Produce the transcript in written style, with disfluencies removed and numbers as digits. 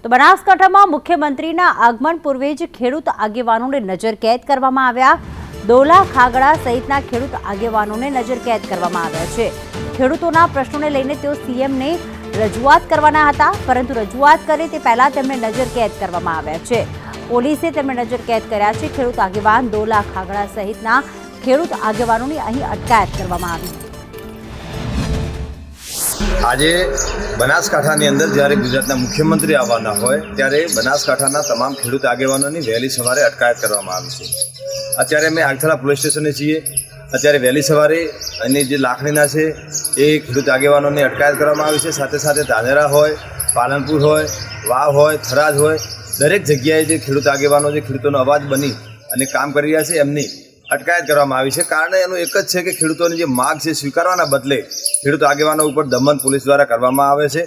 તો બનાસકાંઠામાં મુખ્યમંત્રીના આગમન પૂર્વે જ ખેડૂત આગેવાનોને નજરકેદ કરવામાં આવ્યા। ડોલા ખાગડા સહિતના ખેડૂત આગેવાનોને નજરકેદ કરવામાં આવ્યા છે। ખેડૂતોના પ્રશ્નોને લઈને તેઓ સીએમને રજૂઆત કરવાના હતા, પરંતુ રજૂઆત કરે તે પહેલા તેમને નજરકેદ કરવામાં આવ્યા છે। પોલીસે તેમને નજરકેદ કર્યા છે। ખેડૂત આગેવાન ડોલા ખાગડા સહિતના ખેડૂત આગેવાનોની અહીં અટકાયત કરવામાં આવી। આજે બનાસકાંઠાની અંદર જ્યારે ગુજરાતના મુખ્યમંત્રી આવવાના હોય ત્યારે બનાસકાંઠાના તમામ ખેડૂત આગેવાનોની વહેલી સવારે અટકાયત કરવામાં આવી છે। અત્યારે અમે આગથળા પોલીસ સ્ટેશને છીએ। અત્યારે વહેલી સવારે એની જે લાખણીના છે એ ખેડૂત આગેવાનોની અટકાયત કરવામાં આવી છે। સાથે સાથે ધાનેરા હોય, પાલનપુર હોય, વાવ હોય, થરાદ હોય, દરેક જગ્યાએ જે ખેડૂત આગેવાનો જે ખેડૂતોનો અવાજ બની અને કામ કરી રહ્યા છે એમની અટકાયત કરવામાં આવી છે। કારણ એનું એક જ છે કે ખેડૂતોની જે માગ છે સ્વીકારવાના બદલે ખેડૂત આગેવાનો ઉપર દમન પોલીસ દ્વારા કરવામાં આવે છે।